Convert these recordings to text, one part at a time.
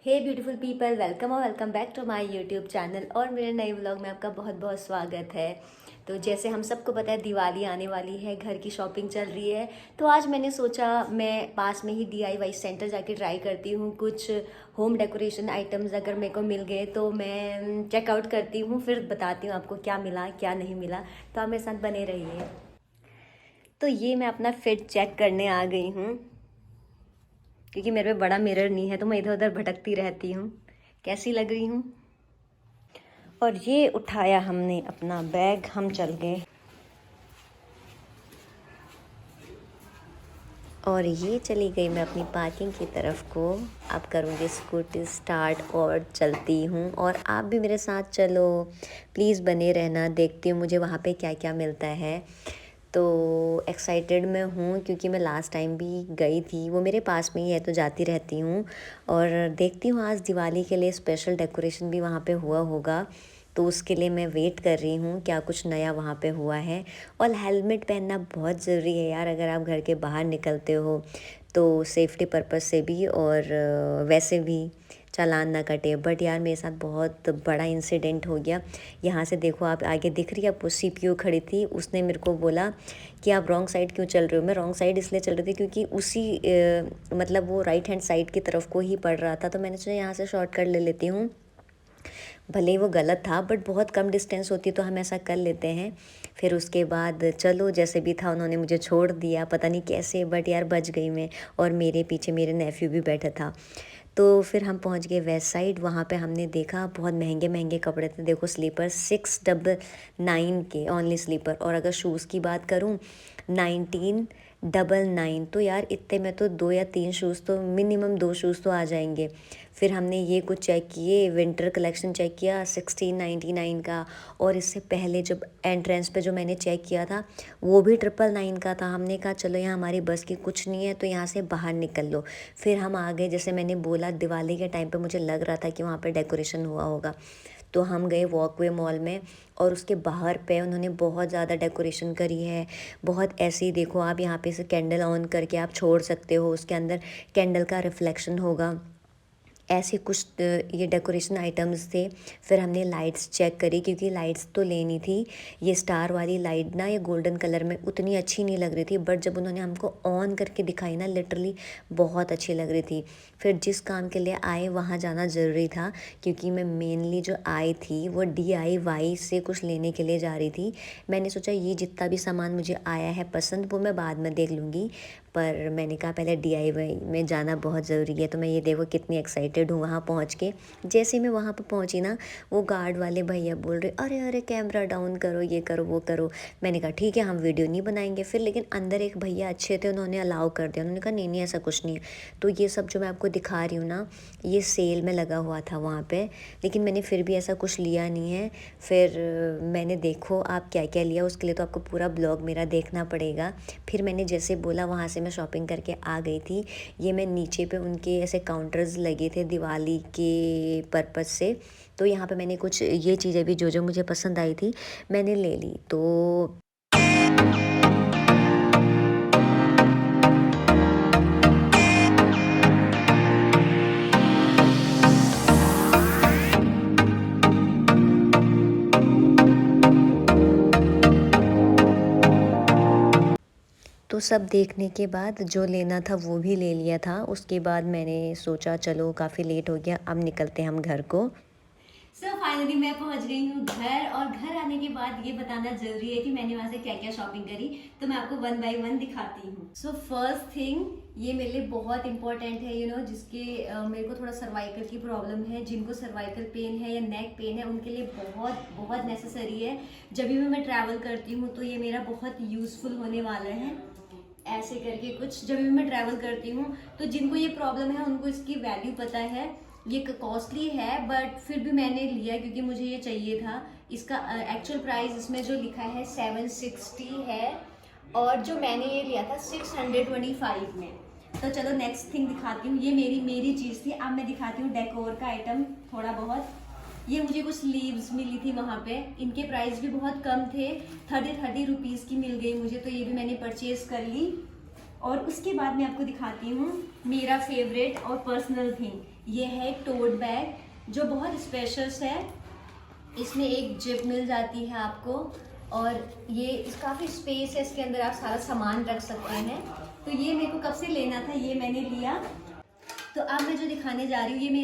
हे beautiful people, welcome और welcome back to my YouTube channel और मेरे नए व्लॉग में आपका बहुत बहुत स्वागत है। तो जैसे हम सबको पता है दिवाली आने वाली है, घर की शॉपिंग चल रही है। तो आज मैंने सोचा मैं पास में ही DIY सेंटर जाके ट्राई करती हूँ। कुछ होम डेकोरेशन आइटम्स अगर मेरे को मिल गए तो मैं चेकआउट करती हूँ, फिर बताती हूँ आपको क्या मिला क्या नहीं मिला। तो आप मेरे साथ बने रहिए। तो ये मैं अपना फिट चेक करने आ गई हूँ क्योंकि मेरे पे बड़ा मिरर नहीं है तो मैं इधर उधर भटकती रहती हूँ। कैसी लग रही हूँ। और ये उठाया हमने अपना बैग, हम चल गए। और ये चली गई मैं अपनी पार्किंग की तरफ को। अब करूँगी स्कूटी स्टार्ट और चलती हूँ और आप भी मेरे साथ चलो। प्लीज़ बने रहना, देखती हूँ मुझे वहाँ पे क्या क्या मिलता है। तो एक्साइटेड मैं हूँ क्योंकि मैं लास्ट टाइम भी गई थी, वो मेरे पास में ही है तो जाती रहती हूँ। और देखती हूँ आज दिवाली के लिए स्पेशल डेकोरेशन भी वहाँ पे हुआ होगा, तो उसके लिए मैं वेट कर रही हूँ क्या कुछ नया वहाँ पे हुआ है। और हेलमेट पहनना बहुत ज़रूरी है यार, अगर आप घर के बाहर निकलते हो तो सेफ्टी पर्पज़ से भी और वैसे भी चालान ना कटे। बट यार मेरे साथ बहुत बड़ा इंसिडेंट हो गया। यहाँ से देखो, आप आगे दिख रही है आपको CPU खड़ी थी, उसने मेरे को बोला कि आप रॉन्ग साइड क्यों चल रहे हो। मैं रॉन्ग साइड इसलिए चल रही थी क्योंकि उसी मतलब वो राइट हैंड साइड की तरफ को ही पड़ रहा था, तो मैंने सोचा यहाँ से शॉर्टकट ले लेती हूँ। भले ही वो गलत था बट बहुत कम डिस्टेंस होती तो हम ऐसा कर लेते हैं। फिर उसके बाद चलो जैसे भी था उन्होंने मुझे छोड़ दिया, पता नहीं कैसे, बट यार बच गई मैं। और मेरे पीछे मेरे नेफ्यू भी बैठा था। तो फिर हम पहुंच गए वेस्ट साइड। वहाँ पे हमने देखा बहुत महंगे महंगे कपड़े थे। देखो स्लीपर 699 के ओनली स्लीपर, और अगर शूज़ की बात करूँ 1999। तो यार इतने में तो 2 या 3 शूज़ तो मिनिमम 2 शूज़ तो आ जाएंगे। फिर हमने ये कुछ चेक किए, विंटर कलेक्शन चेक किया 1699 का। और इससे पहले जब एंट्रेंस पे जो मैंने चेक किया था वो भी 999 का था। हमने कहा चलो यहाँ हमारी बस की कुछ नहीं है तो यहाँ से बाहर निकल लो। फिर हम आ गए, जैसे मैंने बोला दिवाली के टाइम पे मुझे लग रहा था कि वहाँ पे डेकोरेशन हुआ होगा, तो हम गए वॉकवे मॉल में। और उसके बाहर पे उन्होंने बहुत ज़्यादा डेकोरेशन करी है। बहुत ऐसे ही देखो, आप यहाँ पे से कैंडल ऑन करके आप छोड़ सकते हो, उसके अंदर कैंडल का रिफ्लेक्शन होगा। ऐसे कुछ ये डेकोरेशन आइटम्स थे। फिर हमने लाइट्स चेक करी क्योंकि लाइट्स तो लेनी थी। ये स्टार वाली लाइट ना, ये गोल्डन कलर में उतनी अच्छी नहीं लग रही थी, बट जब उन्होंने हमको ऑन करके दिखाई ना, लिटरली बहुत अच्छी लग रही थी। फिर जिस काम के लिए आए वहाँ जाना ज़रूरी था क्योंकि मैं मेनली जो आई थी वो DIY से कुछ लेने के लिए जा रही थी। मैंने सोचा ये जितना भी सामान मुझे आया है पसंद वो मैं बाद में देख लूँगी, पर मैंने कहा पहले DIY में जाना बहुत ज़रूरी है। तो मैं ये देखो कितनी एक्साइटेड हूँ वहाँ पहुँच के। जैसे ही मैं वहाँ पर पहुँची ना, वो गार्ड वाले भैया बोल रहे अरे अरे कैमरा डाउन करो, ये करो वो करो। मैंने कहा ठीक है हम वीडियो नहीं बनाएंगे। फिर लेकिन अंदर एक भैया अच्छे थे, उन्होंने अलाउ कर दिया। उन्होंने कहा नहीं नहीं ऐसा कुछ नहीं है। तो ये सब जो मैं आपको दिखा रही हूँ ना, ये सेल में लगा हुआ था वहाँ पे, लेकिन मैंने फिर भी ऐसा कुछ लिया नहीं है। फिर मैंने देखो आप क्या क्या लिया, उसके लिए तो आपको पूरा ब्लॉग मेरा देखना पड़ेगा। फिर मैंने जैसे बोला वहाँ से मैं शॉपिंग करके आ गई थी। ये मैं नीचे पे उनके ऐसे काउंटर्स लगे थे दिवाली के पर्पज़ से, तो यहाँ पे मैंने कुछ ये चीज़ें भी जो जो मुझे पसंद आई थी मैंने ले ली। तो सब देखने के बाद जो लेना था वो भी ले लिया था। उसके बाद मैंने सोचा चलो काफ़ी लेट हो गया, अब निकलते हैं हम घर को। फाइनली मैं पहुंच गई हूँ घर, और घर आने के बाद ये बताना जरूरी है कि मैंने वहां से क्या क्या शॉपिंग करी, तो मैं आपको 1 बाय 1 दिखाती हूँ। सो फर्स्ट थिंग, ये मेरे लिए बहुत इंपॉर्टेंट है, जिसके मेरे को थोड़ा सर्वाइकल की प्रॉब्लम है, जिनको सर्वाइकल पेन है या नेक पेन है उनके लिए बहुत बहुत नेसेसरी है। जब भी मैं ट्रैवल करती हूँ तो ये मेरा बहुत यूजफुल होने वाला है। ऐसे करके कुछ जब भी मैं ट्रैवल करती हूँ तो जिनको ये प्रॉब्लम है उनको इसकी वैल्यू पता है। ये कॉस्टली है बट फिर भी मैंने लिया क्योंकि मुझे ये चाहिए था। इसका एक्चुअल प्राइस इसमें जो लिखा है 760 है, और जो मैंने ये लिया था 625 में। तो चलो नेक्स्ट थिंग दिखाती हूँ। ये मेरी चीज़ थी। अब मैं दिखाती हूँ डेकोर का आइटम थोड़ा बहुत। ये मुझे कुछ लीव्स मिली थी वहाँ पे, इनके प्राइस भी बहुत कम थे, 30 रुपीज़ की मिल गई मुझे, तो ये भी मैंने परचेज कर ली। और उसके बाद मैं आपको दिखाती हूँ मेरा फेवरेट और पर्सनल थिंग, ये है टोट बैग जो बहुत स्पेशल है। इसमें एक जिप मिल जाती है आपको और ये काफ़ी स्पेस है, इसके अंदर आप सारा सामान रख सकते हैं। तो ये मेरे को कब से लेना था, ये मैंने लिया। तो अब मैं जो दिखाने जा रही हूँ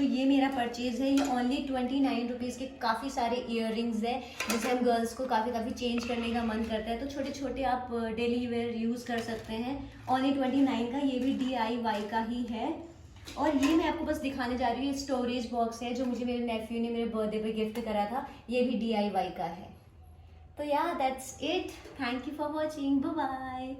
ये मेरा परचेज़ है, ये ओनली 29 रुपीज़ के काफ़ी सारे इयर है, जिसे हम गर्ल्स को काफ़ी चेंज करने का मन करता है, तो छोटे छोटे आप डेली वेयर यूज़ कर सकते हैं। ओनली 29 का, ये भी DIY का ही है। और ये मैं आपको बस दिखाने जा रही हूँ, ये स्टोरेज बॉक्स है जो मुझे मेरे नेफ्यू ने मेरे बर्थडे पे गिफ्ट करा था, ये भी DIY का है। तो yeah that's it, thank you for watching, bye bye.